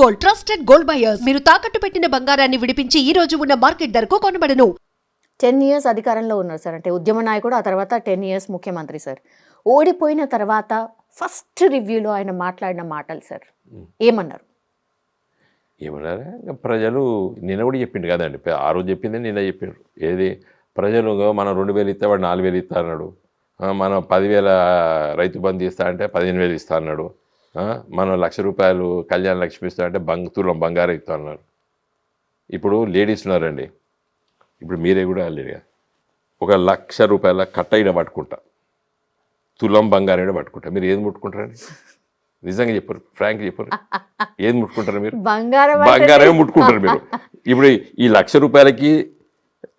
Gold, trusted gold buyers. మీరు తాకట్టు పెట్టిన బంగారాన్ని విడిపించి ఈ రోజు ఉన్న మార్కెట్ ధరకు కొనబడను. 10 years అధికారంలో ఉన్నారు సార్. అంటే ఉద్యమ నాయకుడు, ఆ తర్వాత 10 years ముఖ్యమంత్రి సార్. ఓడిపోయిన తర్వాత ఫస్ట్ రివ్యూలో ఆయన మాట్లాడిన మాటలు సార్ ఏమన్నారు? ఏమన్నారా ఇంకా ప్రజలు నిన్న కూడా చెప్పిండు కదండి, ఆ రోజు చెప్పింది నిన్న చెప్పిండ్రు. ఏది ప్రజలు మనం 2,000 ఇస్తే వాడు 4,000 ఇస్తా అన్నాడు, మనం 10,000 రైతు బంధు ఇస్తా అంటే 15,000 ఇస్తా అన్నాడు, మనం ₹1,00,000 కళ్యాణ లక్ష్మి ఇస్తా అంటే తులం బంగారం ఇస్తా అన్నాడు. ఇప్పుడు లేడీస్ ఉన్నారండి, ఇప్పుడు మీరే కూడా లేడీగా ₹1,00,000 కట్టయిన పట్టుకుంటా, తులం బంగారం పట్టుకుంటా, మీరు ఏది ముట్టుకుంటారండి? నిజంగా చెప్పారు, ఫ్రాంక్ చెప్పారు, ఏది ముట్టుకుంటారు మీరు? బంగారమే ముట్టుకుంటారు మీరు. ఇప్పుడు ఈ ₹1,00,000కి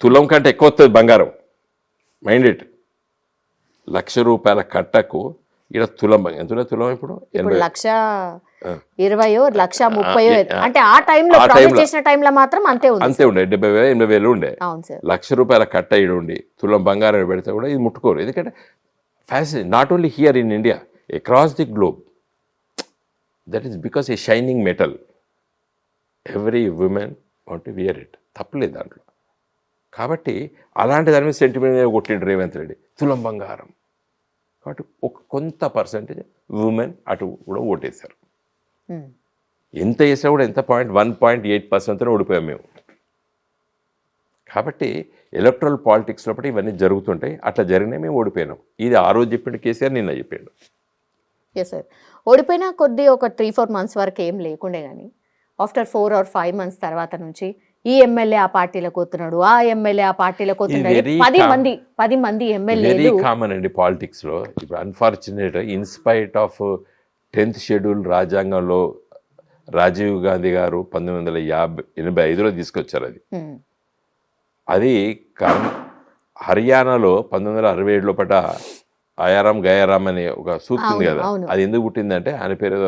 తులం కంటే ఎక్కువ వస్తుంది బంగారం, మైండ్ ఇట్. ₹1,00,000 కట్టకు ఇక్కడ తులం ఎంత తులం ఇప్పుడు 1,20,000 1,30,000 అంటే ఆ టైంలో చేసిన టైంలో మాత్రం అంతే ఉండే, 70,000 80,000 ఉండే. ₹1,00,000 కట్ట ఇడు ఉండి తులం బంగారం పెడితే కూడా ఇది ముట్టుకోరు. ఎందుకంటే fashion not only here in India, across the globe. That is because a shining metal, every woman want to wear it, తప్పలేదు దాంట్లో. కాబట్టి అలాంటి దాని మీద సెంటిమెంట్ కొట్టిండు రేవంత్ రెడ్డి, తులం బంగారం. కాబట్టి ఒక కొంత పర్సెంటేజ్ ఉమెన్ అటు కూడా ఓటేశారు. ఎంత వేసినా కూడా ఎంత 1.8% ఓడిపోయాం మేము. కాబట్టి ఎలక్ట్రల్ పాలిటిక్స్ లోపల ఇవన్నీ జరుగుతుంటాయి, అట్లా జరిగినాయి, మేము ఓడిపోయినాం. ఇది ఆ రోజు చెప్పిండు కేసీఆర్, నిన్న చెప్పిండు. Yes sir. ఓడిపోయినా కొద్ది ఒక 3-4 months వరకు ఏం లేకుండే, కానీ ఆఫ్టర్ 4 or 5 months తర్వాత నుంచి ఈ ఎమ్మెల్యే ఆ పార్టీలకు వస్తున్నాడు, ఆ ఎమ్మెల్యే ఆ పార్టీలకు వస్తున్నాడు, 10 మంది ఎమ్మెల్యేలు. వెరీ కామన్ అండి పాలిటిక్స్ లో. ఇప్పుడు unfortunate in spite of 10th schedule రాజ్యాంగంలో రాజీవ్ గాంధీ గారు 1985లో తీసుకొచ్చారు. అది హర్యానాలో 1967 లోపల ఆయారాం గయారాం అనే ఒక సూక్తి ఉంది కదా, అది ఎందుకు పుట్టిందంటే ఆయన పేరు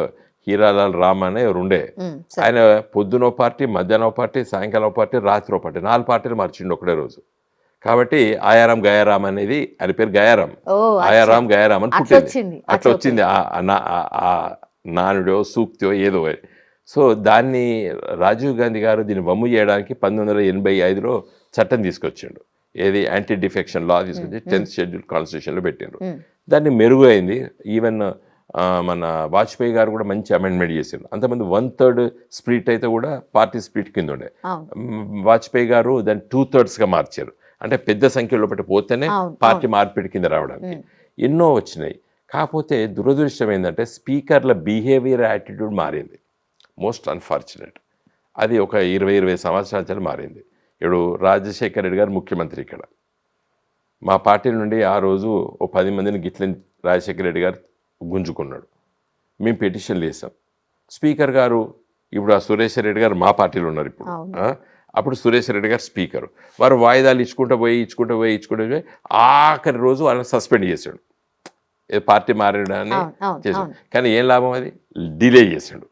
హీరాలాల్ రామ్ అనే ఎవరు ఉండే. ఆయన పొద్దునో పార్టీ, మధ్యాహ్నం పార్టీ, సాయంకాలం పార్టీ, రాత్రి పార్టీ, 4 పార్టీలు మార్చిండు ఒకటే రోజు. కాబట్టి ఆయారాం గయారాం అనేది ఆయన పేరు గయారాం, ఆయారాం గయారాం అని పుట్టింది. అట్లా వచ్చింది ఆ నానుడో సూక్తియో ఏదో. సో దాన్ని రాజీవ్ గాంధీ గారు దీన్ని వమ్ము చేయడానికి 1985లో చట్టం తీసుకొచ్చిండు. ఏది యాంటీ డిఫెక్షన్ లా తీసుకొచ్చి 10th షెడ్యూల్ కాన్స్టిట్యూషన్లో పెట్టిండ్రు. దాన్ని మెరుగు అయింది. ఈవెన్ మన వాజ్పేయి గారు కూడా మంచి అమెండ్మెంట్ చేసిండ్రు. అంతమంది 1/3 స్ప్లిట్ అయితే కూడా పార్టీ స్ప్లిట్ కింద ఉండే. వాజ్పేయి గారు దాన్ని 2/3గా మార్చారు. అంటే పెద్ద సంఖ్యలో పోతేనే పార్టీ మార్పిడి కింద రావడానికి ఎన్నో వచ్చినాయి. కాకపోతే దురదృష్టం ఏంటంటే స్పీకర్ల బిహేవియర్ యాటిట్యూడ్ మారింది. Most unfortunate. అది ఒక 20 సంవత్సరాల మారింది. ఇప్పుడు రాజశేఖర రెడ్డి గారు ముఖ్యమంత్రి ఇక్కడ, మా పార్టీ నుండి ఆ రోజు 10 మందిని గిట్లని రాజశేఖర రెడ్డి గారు గుంజుకున్నాడు. మేము పిటిషన్లు వేసాం. స్పీకర్ గారు ఇప్పుడు ఆ సురేష్ రెడ్డి గారు మా పార్టీలో ఉన్నారు ఇప్పుడు. అప్పుడు సురేష్ రెడ్డి గారు స్పీకరు. వారు వాయిదాలు ఇచ్చుకుంటూ పోయి ఆఖరి రోజు వాళ్ళని సస్పెండ్ చేశాడు. పార్టీ మారడాన్ని చేశాడు. కానీ ఏం లాభం, అది డిలే చేశాడు.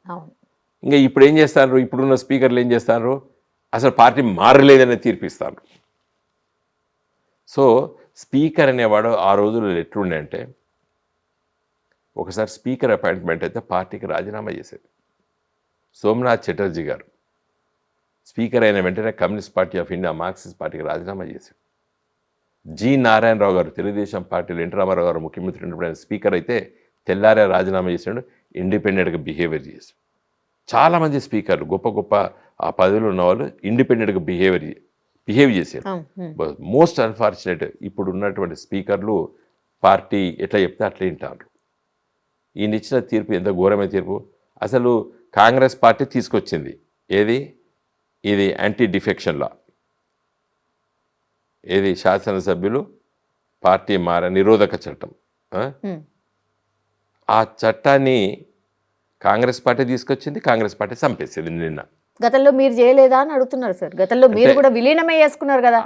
ఇంకా ఇప్పుడు ఏం చేస్తారు, ఇప్పుడున్న స్పీకర్లు ఏం చేస్తారు, అసలు పార్టీ మారలేదని తీర్పిస్తారు. సో స్పీకర్ అనేవాడు ఆ రోజుల్లో ఎట్లుండే అంటే, ఒకసారి స్పీకర్ అపాయింట్మెంట్ అయితే పార్టీకి రాజీనామా చేసేది. సోమనాథ్ చటర్జీ గారు స్పీకర్ అయిన వెంటనే communist party of India Marxist పార్టీకి రాజీనామా చేశాడు. జి నారాయణరావు గారు తెలుగుదేశం పార్టీలో ఎన్టీ రామారావు గారు ముఖ్యమంత్రి ఉన్నప్పుడు ఆయన స్పీకర్ అయితే తెల్లారే రాజీనామా చేశాడు, ఇండిపెండెంట్గా బిహేవియర్ చేశాడు. చాలామంది స్పీకర్లు గొప్ప ఆ పదవిలో ఉన్న వాళ్ళు ఇండిపెండెంట్గా బిహేవ్ చేశారు. మోస్ట్ అన్ఫార్చునేట్ ఇప్పుడు ఉన్నటువంటి స్పీకర్లు పార్టీ ఎట్లా చెప్తే అట్లా వింటారు. ఈయన ఇచ్చిన తీర్పు ఎంత ఘోరమైన తీర్పు. అసలు కాంగ్రెస్ పార్టీ తీసుకొచ్చింది ఇది యాంటీ డిఫెక్షన్ లా, శాసనసభ్యులు పార్టీ నిరోధక చట్టం. ఆ చట్టాన్ని కాంగ్రెస్ పార్టీ తీసుకొచ్చింది, కాంగ్రెస్ పార్టీ చంపేసింది. నిన్న గతంలో మీరు చేయలేదా అని అడుగుతున్నారు సార్. గతంలో మీరు కూడా విలీనమే చేసుకున్నారు కదా.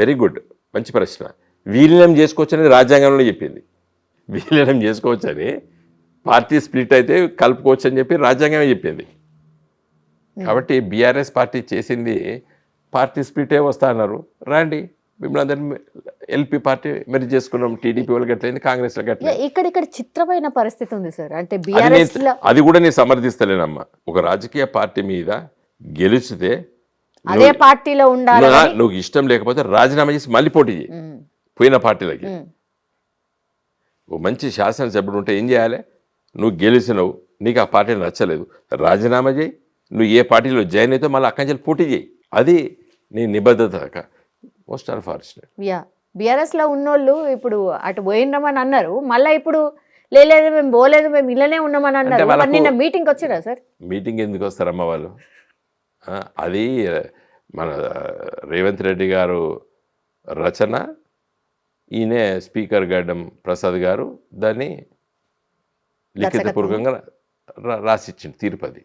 వెరీ గుడ్, మంచి ప్రశ్న. విలీనం చేసుకోవచ్చని రాజ్యాంగంలో చెప్పింది. విలీనం చేసుకోవచ్చని, పార్టీ స్ప్లిట్ అయితే కలుపుకోవచ్చు అని చెప్పి రాజ్యాంగమే చెప్పింది. కాబట్టి బీఆర్ఎస్ పార్టీ చేసింది పార్టీ స్ప్లిటే వస్తా అన్నారు, రండి మిమ్మల్ని అందరినీ ఎల్పీ పార్టీ మెరిజ్ చేసుకున్నాం, టీడీపీ వాళ్ళకి ఎట్లయింది, కాంగ్రెస్ వాళ్ళకి ఎట్లయింది. ఇక్కడ చిత్రమైన పరిస్థితి ఉంది సార్. అంటే అది బీఆర్ఎస్ అది కూడా నేను సమర్థిస్తలేనమ్మా. ఒక రాజకీయ పార్టీ మీద గెలిచితే అదే పార్టీలో ఉండాలి. నువ్వు ఇష్టం లేకపోతే రాజీనామా చేసి మళ్ళీ పోటీ చేయి పోయిన పార్టీలకి. ఓ మంచి శాసనసభ్యుడు ఉంటే ఏం చేయాలి, నువ్వు గెలిచినవు, నీకు ఆ పార్టీ నచ్చలేదు, రాజీనామా చేయి, నువ్వు ఏ పార్టీలో జాయిన్ అయితే మళ్ళీ అక్కడి నుంచి పోటీ చేయి. అది నీ నిబద్ధత. Most unfortunate. బీఆర్ఎస్ లో ఉన్నోళ్ళు ఇప్పుడు అటు పోయినామని అన్నారు, మళ్ళీ ఇప్పుడు లేదు మేము పోలేదు, మేము ఇళ్ళనే ఉన్నామని అన్నారు. నిన్న మీటింగ్ వచ్చారా సార్? మీటింగ్ ఎందుకు వస్తారమ్మ వాళ్ళు? అది మన రేవంత్ రెడ్డి గారు రచన, ఈయనే స్పీకర్ గడ్డం ప్రసాద్ గారు దాన్ని లిఖితపూర్వకంగా రాసిచ్చింది తీర్పది.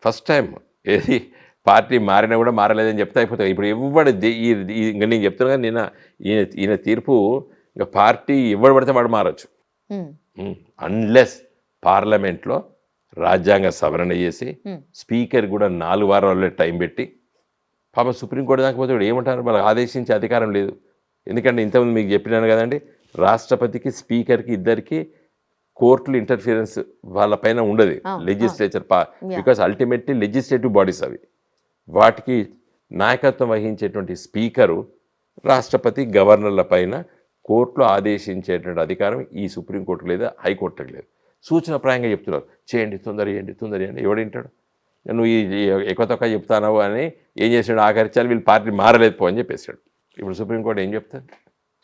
ఫస్ట్ టైం ఏది పార్టీ మారినా కూడా మారలేదని చెప్తే అయిపోతాయి. ఇప్పుడు ఇవ్వబడి ఇంకా నేను చెప్తున్నా నిన్న ఈయన తీర్పు ఇంకా పార్టీ ఇవ్వడి పడితే వాడు మారచ్చు, అన్లెస్ పార్లమెంట్లో రాజ్యాంగ సవరణ చేసి స్పీకర్ కూడా 4 వారాల్లో టైం పెట్టి, పాపం సుప్రీంకోర్టు దాకా పోతే ఏమంటారు, వాళ్ళకి ఆదేశించే అధికారం లేదు. ఎందుకంటే ఇంతకుముందు మీకు చెప్పినాను కదండి, రాష్ట్రపతికి స్పీకర్కి ఇద్దరికి కోర్టులు ఇంటర్ఫిరెన్స్ వాళ్ళ పైన ఉండదు, legislature because ultimately legislative bodies అవి. వాటికి నాయకత్వం వహించేటువంటి స్పీకరు రాష్ట్రపతి గవర్నర్ల పైన కోర్టులో ఆదేశించేటువంటి అధికారం ఈ సుప్రీంకోర్టుకు లేదా హైకోర్టుకు లేదు. సూచనప్రాయంగా చెప్తున్నారు, చేయండి, తొందర చేయండి. ఎవడింటాడు? నువ్వు ఈ ఎక్కువ తక్కువ చెప్తావు అని ఏం చేసాడు, ఆఖరిచాలి వీళ్ళు పార్టీ మారలేదు పో అని చెప్పేశాడు. ఇప్పుడు సుప్రీంకోర్టు ఏం చెప్తాను?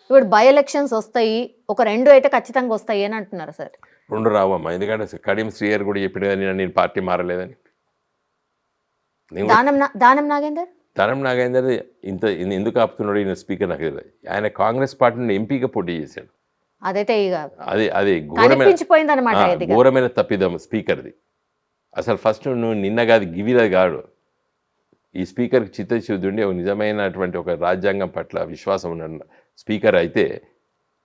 ఇప్పుడు బై ఎలక్షన్స్ వస్తాయి, ఒక 2 అయితే ఖచ్చితంగా వస్తాయి అని అంటున్నారు సార్. 2 రావమ్మా, ఎందుకంటే కడియం శ్రీయర్ కూడా చెప్పిన కదా నేను పార్టీ మారలేదని. దానం నాగేందర్ ఇంత ఎందుకు ఆపుతున్నాడు ఈయన స్పీకర్ నాకు తెలియదు. ఆయన కాంగ్రెస్ పార్టీ నుండి ఎంపీగా పోటీ చేశాడు. అదైతే అది ఘోరమైన తప్పిదం స్పీకర్ది. అసలు ఫస్ట్ నువ్వు నిన్న కాదు గివిలా కాదు, ఈ స్పీకర్కి చిత్తశుద్ధి ఒక నిజమైనటువంటి ఒక రాజ్యాంగం పట్ల విశ్వాసం ఉన్న స్పీకర్ అయితే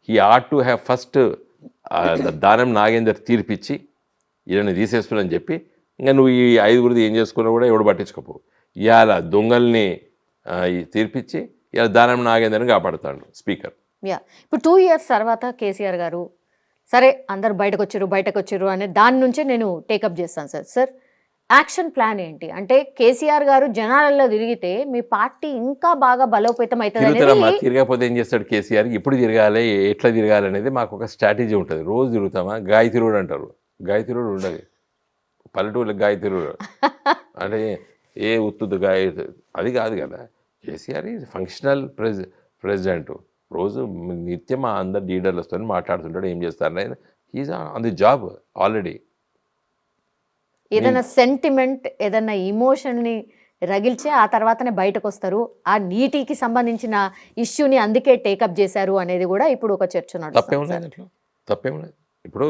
he ought to have first Danam Nagender తీర్పిచ్చి ఈయన తీసేస్తున్నా చెప్పి, ఇంకా నువ్వు ఈ 5గురిది ఏం చేసుకున్నా కూడా ఎవడు పట్టించుకోపో. ఇవాళ దొంగల్ని తీర్పిచ్చి ఇవాళ దానం నాగేందర్ని కాపాడుతాడు స్పీకర్. ఇప్పుడు 2 years తర్వాత కేసీఆర్ గారు సరే అందరు బయటకు వచ్చారు అనే దాని నుంచే నేను టేకప్ చేస్తాను సార్. యాక్షన్ ప్లాన్ ఏంటి? అంటే కేసీఆర్ గారు జనాలలో తిరిగితే మీ పార్టీ ఇంకా బాగా బలోపేతం అవుతుంది. తిరగకపోతే ఏం చేస్తాడు కేసీఆర్? ఇప్పుడు తిరగాలి, ఎట్లా తిరగాలి అనేది మాకు ఒక స్ట్రాటజీ ఉంటుంది. రోజు తిరుగుతామా? గాయ తిరుగుడు అంటారు, గాయ తిరుగుడు ఉండదు పల్లెటూళ్ళకి. గాయ తిరుగుడు అంటే ఏ ఉత్తుదు గాయ అది కాదు కదా. KCR is functional president. రోజు నిత్యం అందరు లీడర్లతో మాట్లాడుతుంటాడు, ఏం చేస్తారు, is on the job already. ఏదైనా సెంటిమెంట్, ఏదైనా ఇమోషన్ని రగిల్చి ఆ తర్వాతనే బయటకు వస్తారు. ఆ నీటికి సంబంధించిన ఇష్యూని అందుకే టేకప్ చేశారు అనేది కూడా ఇప్పుడు ఒక చర్చ నడుస్తుంది. తప్పేమున్నది. ఇప్పుడు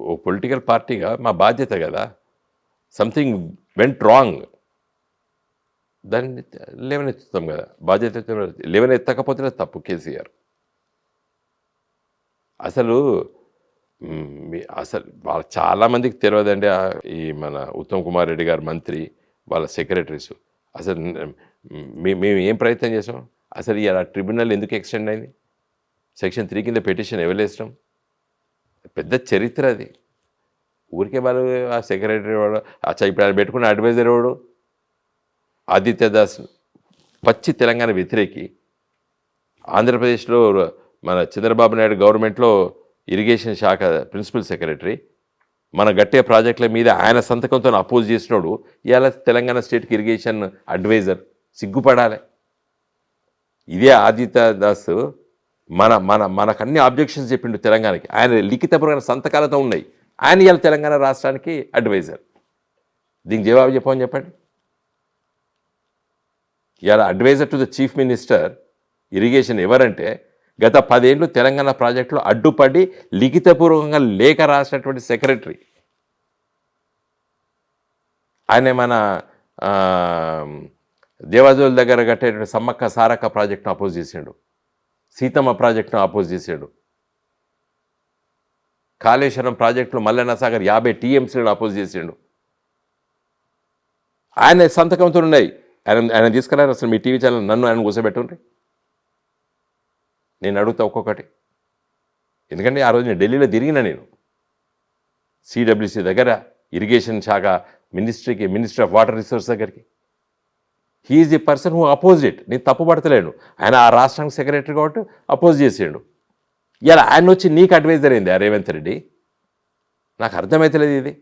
ఓ పొలిటికల్ పార్టీగా మా బాధ్యత కదా. సంథింగ్ వెంట్ రాంగ్, దాన్ని లేవనెత్తుతాం కదా, బాధ్యత. లేవనెత్తకపోతే తప్పు కేసీఆర్. అసలు వాళ్ళ చాలామందికి తెలియదండి. ఈ మన ఉత్తమ్ కుమార్ రెడ్డి గారు మంత్రి, వాళ్ళ సెక్రటరీస్, అసలు మేము ఏం ప్రయత్నం చేసాం? అసలు ఇలా ట్రిబ్యునల్ ఎందుకు ఎక్స్టెండ్ అయింది? Section 3 కింద పిటిషన్ ఎవరేస్తాం? పెద్ద చరిత్ర అది. ఊరికే వాళ్ళు ఆ సెక్రటరీ వాడు ఇప్పుడు ఆయన పెట్టుకున్న అడ్వైజర్ వాడు ఆదిత్య దాస్ పచ్చి తెలంగాణ వ్యతిరేకి. ఆంధ్రప్రదేశ్లో మన చంద్రబాబు నాయుడు గవర్నమెంట్లో ఇరిగేషన్ శాఖ ప్రిన్సిపల్ సెక్రటరీ, మన గట్టే ప్రాజెక్టుల మీద ఆయన సంతకంతో అపోజ్ చేసినోడు ఇవాళ తెలంగాణ స్టేట్కి ఇరిగేషన్ అడ్వైజర్. సిగ్గుపడాలి. ఇదే ఆదిత్య దాస్ మనకు అన్ని ఆబ్జెక్షన్స్ చెప్పిండు తెలంగాణకి. ఆయన లిఖితపూర్వక సంతకాలతో ఉన్నాయి. ఆయన ఇవాళ తెలంగాణ రాష్ట్రానికి అడ్వైజర్. దీనికి జవాబు చెప్పమని చెప్పండి. ఇవాళ advisor to the chief minister irrigation ఎవరంటే గత 10 ఏళ్ళు తెలంగాణ ప్రాజెక్టులో అడ్డుపడి లిఖితపూర్వకంగా లేఖ రాసినటువంటి సెక్రటరీ. ఆయన మన దేవాజోల్ దగ్గర కట్టేటువంటి సమ్మక్క సారక్క ప్రాజెక్టును అపోజ్ చేసాడు, సీతమ్మ ప్రాజెక్టును అపోజ్ చేశాడు, కాళేశ్వరం ప్రాజెక్టులో మల్లన్న సాగర్ 50 TMCలను అపోజ్ చేసాడు. ఆయన సంతకంతో ఉన్నాయి. ఆయన తీసుకురారు. అసలు మీ టీవీ ఛానల్ నన్ను ఆయన కూర్చోబెట్టుండ్రి. నేను అడుగుతా ఒక్కొక్కటి. ఎందుకంటే ఆ రోజు నేను ఢిల్లీలో తిరిగిన, నేను సిడబ్ల్యూసి దగ్గర, ఇరిగేషన్ శాఖ మినిస్ట్రీకి, మినిస్ట్రీ ఆఫ్ వాటర్ రిసోర్స్ దగ్గరికి. He is the person who oppose it. నేను తప్పు పడతలేను. ఆయన ఆ రాష్ట్రానికి సెక్రటరీ కాబట్టి అపోజ్ చేసాడు. ఇలా ఆయన వచ్చి నీకు అడ్వైజర్ అయింది ఆ రేవంత్ రెడ్డి. నాకు అర్థమైతలేదు ఇది.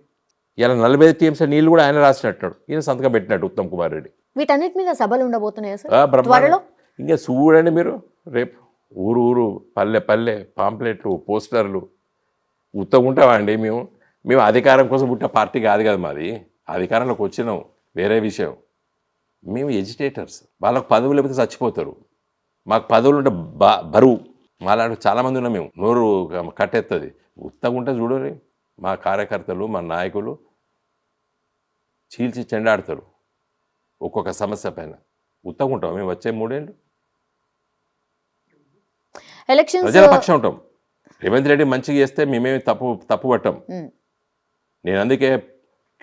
ఇలా 45 టీఎంసీ నీళ్ళు కూడా ఆయన రాసినట్టున్నాడు, ఈయన సంతకం పెట్టినట్టు ఉత్తమ్ కుమార్ రెడ్డి. వీటన్నిటి మీద సభలు ఉండబోతున్నాయా సార్ బ్రహ్మాండం. త్వరలో? ఇంకా చూడండి మీరు, రేపు ఊరు ఊరు, పల్లె పల్లె పాంప్లెట్లు, పోస్టర్లు. ఉత్తగా ఉంటామండి మేము అధికారం కోసం పుట్టిన పార్టీ కాదు కదా మాది. అధికారంలోకి వచ్చినాం వేరే విషయం. మేము ఎజిటేటర్స్. వాళ్ళకు పదవులు లేకపోతే చచ్చిపోతారు. మాకు పదవులు ఉంటే బరువు. మాలాంటి చాలామంది ఉన్నాం. మేము నోరు కట్టెత్తది. ఉత్తగా ఉంటే చూడండి, మా కార్యకర్తలు, మా నాయకులు చీల్చి చెండాడతారు ఒక్కొక్క సమస్య పైన. ఉత్తగా ఉంటాం మేము. వచ్చే 3 ఏళ్ళు ఎలక్షన్స్ ప్రజల పక్షం ఉంటాం. రేవంత్ రెడ్డి మంచిగా చేస్తే మేమేమి తప్పు పట్టాం. నేను అందుకే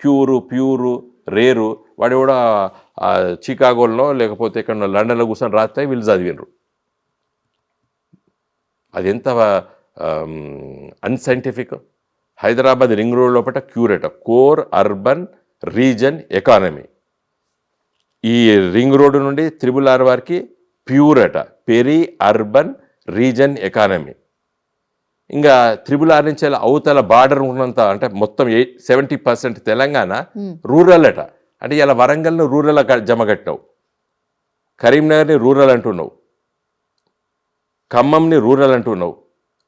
ప్యూరు రేరు వాడు కూడా చికాగోలో లేకపోతే ఇక్కడ లండన్లో కూర్చొని రాస్తే వీళ్ళు చదివినరు. అది ఎంత అన్సైంటిఫిక్. హైదరాబాద్ రింగ్ రోడ్ లోపల క్యూరేట కోర్ అర్బన్ రీజన్ ఎకానమీ. ఈ రింగ్ రోడ్డు నుండి RRR వారికి ప్యూర్ అట, పెరీ అర్బన్ రీజన్ ఎకానమీ. ఇంకా RRR నుంచి అవతల బార్డర్ ఉన్నంత, అంటే మొత్తం 70% తెలంగాణ రూరల్ అట. అంటే ఇలా వరంగల్ను రూరల్ జమగట్టావు, కరీంనగర్ని రూరల్ అంటున్నావు, ఖమ్మంని రూరల్ అంటున్నావు,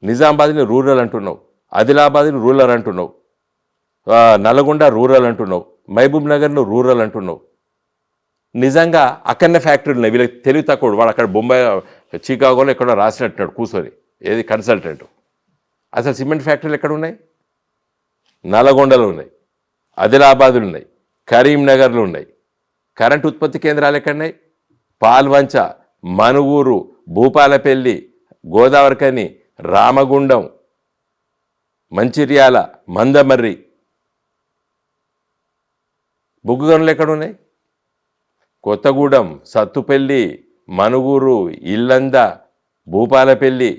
నిజామాబాద్ని రూరల్ అంటున్నావు, ఆదిలాబాద్ని రూరల్ అంటున్నావు, నల్గొండ రూరల్ అంటున్నావు, మహబూబ్ నగర్ను రూరల్ అంటున్నావు. నిజంగా అక్కడనే ఫ్యాక్టరీలు ఉన్నాయి. వీళ్ళకి తెలివి తక్కువ. వాడు అక్కడ బొంబాయి, చికాగోలో ఎక్కడో రాసినట్టున్నాడు కూర్చొని, ఏది కన్సల్టెంట్. అసలు సిమెంట్ ఫ్యాక్టరీలు ఎక్కడ ఉన్నాయి? నల్గొండలో ఉన్నాయి, ఆదిలాబాద్లు ఉన్నాయి, కరీంనగర్లు ఉన్నాయి. కరెంట్ ఉత్పత్తి కేంద్రాలు ఎక్కడున్నాయి? పాల్వంచ, మనుగూరు, భూపాలపల్లి, గోదావరికని, రామగుండం, మంచిర్యాల, మందమర్రి. బొగ్గు గనులు ఎక్కడున్నాయి? కొత్తగూడెం, సత్తుపల్లి, మనుగూరు, ఇల్లంద, భూపాలపల్లి,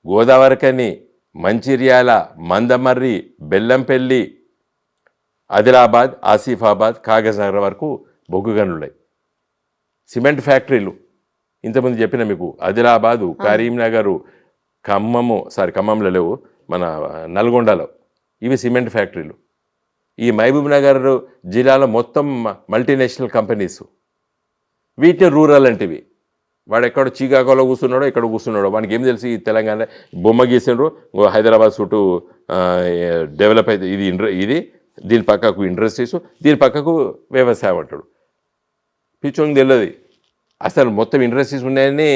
గోదావరికని, మంచిర్యాల, మందమర్రి, బెల్లంపల్లి, ఆదిలాబాద్, ఆసిఫాబాద్, కాగజ్నగర్ వరకు బొగ్గు గనులున్నాయి. సిమెంట్ ఫ్యాక్టరీలు ఇంతకుముందు చెప్పిన మీకు, ఆదిలాబాదు, కరీంనగరు, ఖమ్మంలో లేవు, మన నల్గొండలో. ఇవి సిమెంట్ ఫ్యాక్టరీలు. ఈ మహబూబ్ నగర్ జిల్లాలో మొత్తం మల్టీనేషనల్ కంపెనీస్. వీటిని రూరల్ అంటివి. వాడు ఎక్కడో చికాగోలో కూర్చున్నాడో ఎక్కడ కూర్చున్నాడో వానికి ఏం తెలిసి ఈ తెలంగాణ బొమ్మ గీసిండ్రు, హైదరాబాద్ చుట్టూ డెవలప్ అయితే ఇది దీని పక్కకు ఇండస్ట్రీస్, దీని పక్కకు వ్యవసాయం అంటాడు. పిచ్చోంగి తెలియదు అసలు మొత్తం ఇండస్ట్రీస్ ఉన్నాయని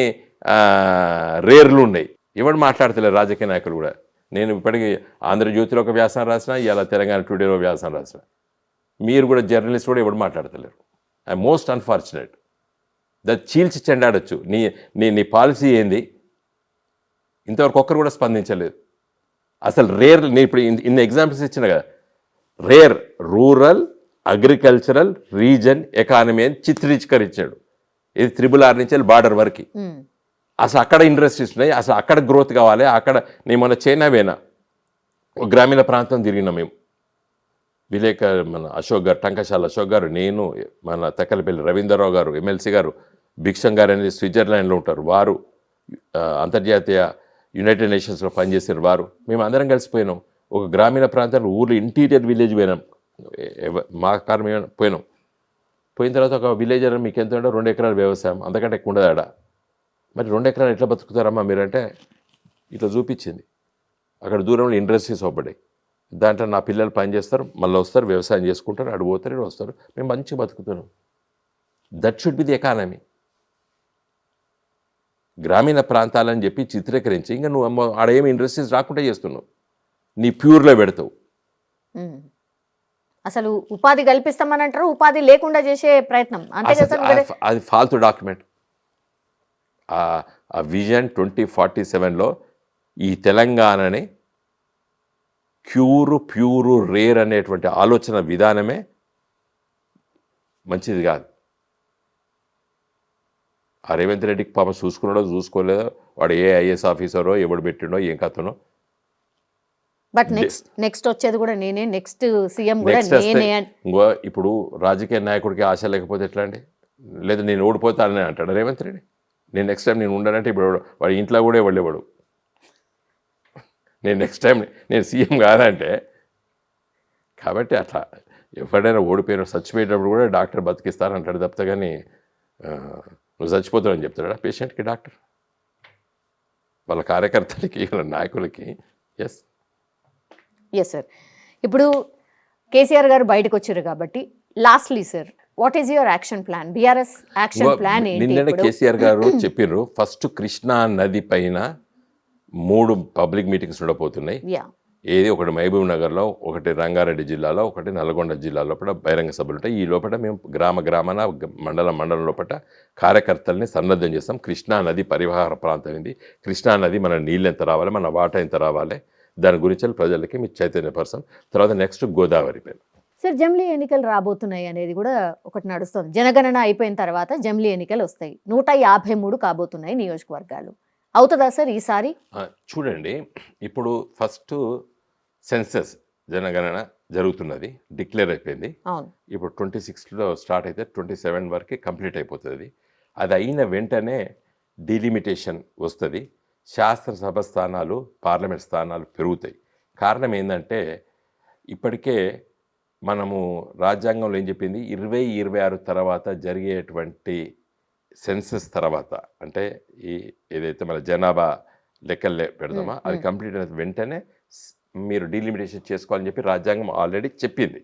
రేర్లు ఉన్నాయి. ఎవడు మాట్లాడతలేరు రాజకీయ నాయకులు కూడా. నేను ఇప్పటికీ ఆంధ్రజ్యోతిలో ఒక వ్యాసం రాసిన, ఇలా తెలంగాణ టుడేలో వ్యాసం రాసిన. మీరు కూడా జర్నలిస్ట్ కూడా ఎవడు మాట్లాడతలేరు. I most unfortunate. చీల్చి చెండాడచ్చు. నీ పాలసీ ఏంది? ఇంతవరకు ఒక్కరు కూడా స్పందించలేదు. అసలు రేర్, నేను ఇప్పుడు ఇన్ని ఎగ్జాంపుల్స్ ఇచ్చిన కదా, rare rural agricultural reason economy అని చిత్రీకరించాడు. ఇది RRR నుంచి బార్డర్ వరకు. అసలు అక్కడ ఇండస్ట్రీస్ ఉన్నాయి, అసలు అక్కడ గ్రోత్ కావాలి. అక్కడ నేను మొన్న చైనా పోయినా, గ్రామీణ ప్రాంతం తిరిగినా మేము. మన అశోక్ గారు, టంకశాల అశోక్ గారు, నేను, మన తక్కలపల్లి రవీంద్రరావు గారు, ఎమ్మెల్సీ గారు, భిక్షం గారు అనేది స్విట్జర్లాండ్లో ఉంటారు, వారు అంతర్జాతీయ యునైటెడ్ నేషన్స్లో పనిచేసారు వారు. మేము అందరం కలిసిపోయినాం. ఒక గ్రామీణ ప్రాంతంలో ఊర్లో ఇంటీరియర్ విలేజ్ పోయినాం. మా కారు మేము పోయినాం. పోయిన తర్వాత ఒక విలేజర్, మీకు ఎంత ఉండో 2 ఎకరాల వ్యవసాయం, అంతకంటే ఎక్కువ ఉండదు ఆడ. మరి 2 ఎకరాలు ఎట్లా బతుకుతారమ్మా మీరంటే ఇట్లా చూపించింది. అక్కడ దూరంలో ఇండస్ట్రీస్ అవ్వబడ్డాయి. దాంట్లో నా పిల్లలు పని చేస్తారు, మళ్ళీ వస్తారు, వ్యవసాయం చేసుకుంటారు, అడిపోతారు, ఇక్కడ వస్తారు, మేము మంచిగా బతుకుతున్నాం. That should be the economy. గ్రామీణ ప్రాంతాలని చెప్పి చిత్రీకరించి ఇంకా నువ్వు ఆడ ఏమి ఇండస్ట్రీస్ రాకుండా చేస్తున్నావు, నీ ప్యూర్లో పెడతావు. అసలు ఉపాధి కల్పిస్తామని అంటారు, ఉపాధి లేకుండా చేసే ప్రయత్నం. అది ఫాల్తు డాక్యుమెంట్. ఆ విజన్ 2047లో ఈ తెలంగాణని ప్యూరు రేర్ అనేటువంటి ఆలోచన విధానమే మంచిది కాదు. ఆ రేవంత్ రెడ్డికి పాపం చూసుకున్నాడో చూసుకోలేదో, వాడు ఏ ఐఏఎస్ ఆఫీసరో ఎవడు పెట్టిండో ఏం కథనో. బట్ నెక్స్ట్ వచ్చేది కూడా నేనే, నెక్స్ట్ సీఎం కూడా నెక్స్ట్ వస్తే నేనే. ఇంకో ఇప్పుడు రాజకీయ నాయకుడికి ఆశ లేకపోతే ఎట్లా అండి? లేదా నేను ఓడిపోతానని అంటాడు రేవంత్ రెడ్డి. నేను నెక్స్ట్ టైం నేను ఉండనంటే ఇప్పుడు వాడు ఇంట్లో కూడా వెళ్ళేవాడు. నేను నెక్స్ట్ టైం నేను సీఎం కాదంటే. కాబట్టి అట్లా ఎవరైనా ఓడిపోయిన చచ్చిపోయేటప్పుడు కూడా డాక్టర్ బతికిస్తానంటాడు తప్పితే, కానీ నువ్వు చచ్చిపోతావని చెప్తాడా పేషెంట్కి డాక్టర్? వాళ్ళ కార్యకర్తలకి వాళ్ళ నాయకులకి. Yes sir. ఇప్పుడు కేసీఆర్ గారు బయటకు వచ్చారు కాబట్టి lastly sir, what is your action plan? BRS action plan ఏంటి? నిన్ననే కేసీఆర్ గారు చెప్పిర్రు, ఫస్ట్ కృష్ణా నది పైన 3 పబ్లిక్ మీటింగ్స్ ఉండబోతున్నాయి. ఏది ఒకటి మహబూబ్ నగర్లో, ఒకటి రంగారెడ్డి జిల్లాలో, ఒకటి నల్గొండ జిల్లా లోపల బహిరంగ సభలు ఉంటాయి. ఈ లోపల మేము గ్రామాన మండలం లోపల కార్యకర్తల్ని సన్నద్ధం చేస్తాం. కృష్ణా నది పరివాహక ప్రాంతం ఏంది, కృష్ణా నది మన నీళ్ళు ఎంత రావాలి, మన వాటర్ ఎంత రావాలి, దాని గురించి ప్రజలకి మీరు చైతన్యపరచం. తర్వాత నెక్స్ట్ గోదావరి పైన. సార్, జమిలీ ఎన్నికలు రాబోతున్నాయి అనేది కూడా ఒకటి నడుస్తుంది. జనగణన అయిపోయిన తర్వాత జమిలీ ఎన్నికలు వస్తాయి. 153 కాబోతున్నాయి నియోజకవర్గాలు. అవుతుందా సార్ ఈసారి? చూడండి, ఇప్పుడు ఫస్ట్ సెన్సస్ జనగణన జరుగుతున్నది, డిక్లేర్ అయిపోయింది. ఇప్పుడు 26లో స్టార్ట్ అయితే 27 వరకు కంప్లీట్ అయిపోతుంది. అది అయిన వెంటనే డిలిమిటేషన్ వస్తుంది. శాసనసభ స్థానాలు, పార్లమెంట్ స్థానాలు పెరుగుతాయి. కారణం ఏంటంటే ఇప్పటికే మనము రాజ్యాంగంలో ఏం చెప్పింది, 2026 తర్వాత జరిగేటువంటి సెన్సస్ తర్వాత, అంటే ఈ ఏదైతే మన జనాభా లెక్కలు పెడదామో అది కంప్లీట్ అయిన వెంటనే మీరు డీలిమిటేషన్ చేసుకోవాలని చెప్పి రాజ్యాంగం ఆల్రెడీ చెప్పింది.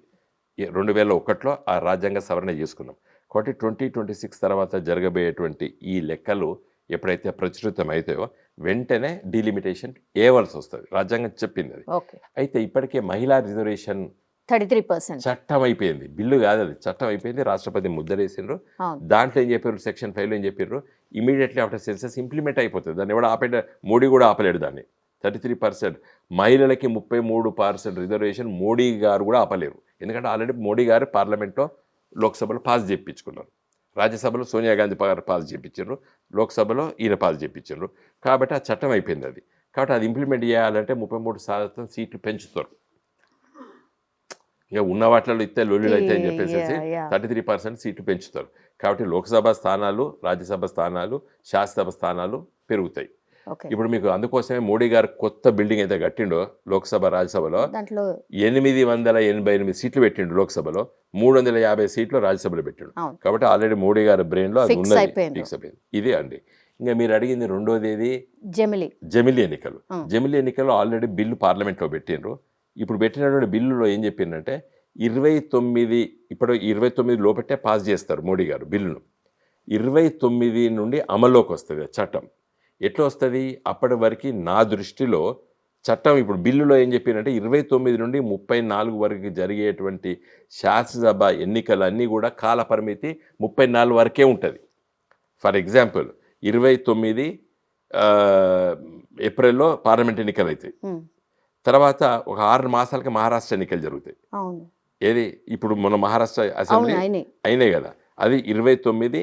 2001లో ఆ రాజ్యాంగ సవరణ చేసుకున్నాం. కాబట్టి 2026 తర్వాత జరగబోయేటువంటి ఈ లెక్కలు ఎప్పుడైతే ప్రచురితం అవుతాయో వెంటనే డీలిమిటేషన్ ఏవలసి వస్తుంది. రాజ్యాంగం చెప్పింది అది. అయితే ఇప్పటికే మహిళా రిజర్వేషన్ 33% చట్టం అయిపోయింది, బిల్లు కాదు అది, చట్టం అయిపోయింది. రాష్ట్రపతి ముద్రేసిండ్రు. దాంట్లో ఏం చెప్పారు, సెక్షన్ 5లో ఏం చెప్పారు, ఇమీడియట్లీ ఆఫ్టర్ సెన్సస్ ఇంప్లిమెంట్ అయిపోతుంది. దాన్ని ఎవడో మోడీ కూడా ఆపలేడు దాన్ని. 33% మహిళలకి 33% రిజర్వేషన్ మోడీ గారు కూడా ఆపలేరు. ఎందుకంటే ఆల్రెడీ మోడీ గారు పార్లమెంట్లో, లోక్సభలో పాస్ చేయించుకున్నారు. రాజ్యసభలో సోనియా గాంధీ పాస్ చేయించారు, లోక్సభలో ఈయన పాస్ చేయించారు. కాబట్టి ఆ చట్టం అయిపోయింది అది. కాబట్టి అది ఇంప్లిమెంట్ చేయాలంటే 33% సీట్లు పెంచుతారు. ఇక ఉన్న వాటిలో ఇస్తే లొల్లులు అయితే అని చెప్పేసి 33% సీట్లు పెంచుతారు. కాబట్టి లోక్సభ స్థానాలు, రాజ్యసభ స్థానాలు, శాసనసభ స్థానాలు పెరుగుతాయి. ఇప్పుడు మీకు అందుకోసమే మోడీ గారు కొత్త బిల్డింగ్ అయితే కట్టిండో లోక్సభ, రాజ్యసభలో 888 సీట్లు పెట్టిండు లోక్సభలో, 350 సీట్లు రాజ్యసభలో పెట్టిండు. కాబట్టి ఆల్రెడీ మోడీ గారి బ్రెయిన్లో అది ఉన్నది, ఫిక్స్ అయిపోయింది. ఇదే అండి. ఇంకా మీరు అడిగింది రెండోది ఏది, జమిలీ ఎన్నికలు. జమిలీ ఎన్నికలు ఆల్రెడీ బిల్లు పార్లమెంట్లో పెట్టిండ్రు. ఇప్పుడు పెట్టినటువంటి బిల్లులో ఏం చెప్పిందంటే 29 లోపట్టే పాస్ చేస్తారు మోడీ గారు బిల్లును. 29 నుండి అమల్లోకి వస్తుంది చట్టం. ఎట్లా వస్తుంది అప్పటి వరకు నా దృష్టిలో చట్టం ఇప్పుడు బిల్లులో ఏం చెప్పినంటే 29 నుండి 34 వరకు జరిగేటువంటి శాసనసభ ఎన్నికలన్నీ కూడా కాల పరిమితి 34 వరకే ఉంటుంది. ఫర్ ఎగ్జాంపుల్ 29 ఏప్రిల్లో పార్లమెంట్ ఎన్నికలు అవుతాయి. తర్వాత ఒక 6 మాసాలకి మహారాష్ట్ర ఎన్నికలు జరుగుతాయి. ఏది ఇప్పుడు మన మహారాష్ట్ర అసెంబ్లీ అయినాయి కదా, అది 29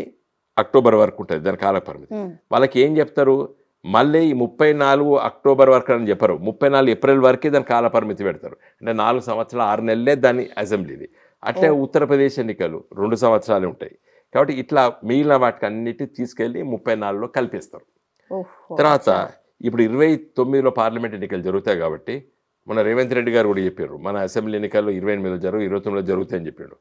అక్టోబర్ వరకు ఉంటుంది దాని కాల పరిమితి. వాళ్ళకి ఏం చెప్తారు, మళ్ళీ 34 అక్టోబర్ వరకు అని చెప్పరు, 34 ఏప్రిల్ వరకే దాని కాల పరిమితి పెడతారు. అంటే 4 సంవత్సరాలు 6 నెలలే దాని అసెంబ్లీది. అట్లే ఉత్తరప్రదేశ్ ఎన్నికలు 2 సంవత్సరాలు ఉంటాయి. కాబట్టి ఇట్లా మిగిలిన వాటికి అన్నిటి తీసుకెళ్ళి 34లో కల్పిస్తారు. తర్వాత ఇప్పుడు 29లో పార్లమెంట్ ఎన్నికలు జరుగుతాయి. కాబట్టి మన రేవంత్ రెడ్డి గారు కూడా చెప్పారు, మన అసెంబ్లీ ఎన్నికలు 28లో 29లో జరుగుతాయని చెప్పాడు.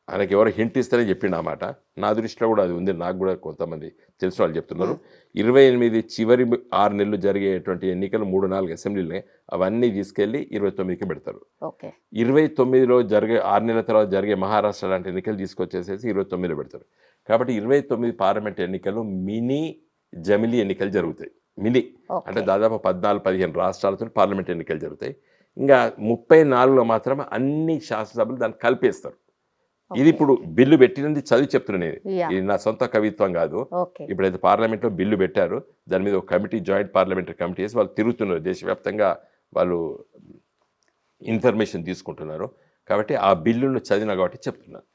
ఆయనకి ఎవరు హింట్ ఇస్తారని చెప్పిండు అన్నమాట. నా దృష్టిలో కూడా అది ఉంది, నాకు కూడా కొంతమంది తెలిసిన వాళ్ళు చెప్తున్నారు. 28 చివరి 6 నెలలు జరిగేటువంటి ఎన్నికలు 3-4 అసెంబ్లీలే, అవన్నీ తీసుకెళ్ళి 29కి పెడతారు. 29లో జరిగే 6 నెలల తర్వాత జరిగే మహారాష్ట్ర లాంటి ఎన్నికలు తీసుకొచ్చేసేసి 29లో పెడతారు. కాబట్టి 29 పార్లమెంట్ ఎన్నికలు మినీ జమిలీ ఎన్నికలు జరుగుతాయి. మినీ అంటే దాదాపు 14-15 రాష్ట్రాలతో పార్లమెంట్ ఎన్నికలు జరుగుతాయి. ఇంకా 34లో మాత్రం అన్ని శాసనసభలు దాన్ని కలిపేస్తారు. ఇది ఇప్పుడు బిల్లు పెట్టినది చదివి చెప్తున్నాను, ఇది నా సొంత కవిత్వం కాదు. ఇప్పుడైతే పార్లమెంట్లో బిల్లు పెట్టారు, దాని మీద ఒక కమిటీ, జాయింట్ పార్లమెంటరీ కమిటీ వేసి వాళ్ళు తిరుగుతున్నారు, దేశవ్యాప్తంగా వాళ్ళు ఇన్ఫర్మేషన్ తీసుకుంటున్నారు. కాబట్టి ఆ బిల్లును చదివినా కాబట్టి చెప్తున్నాను.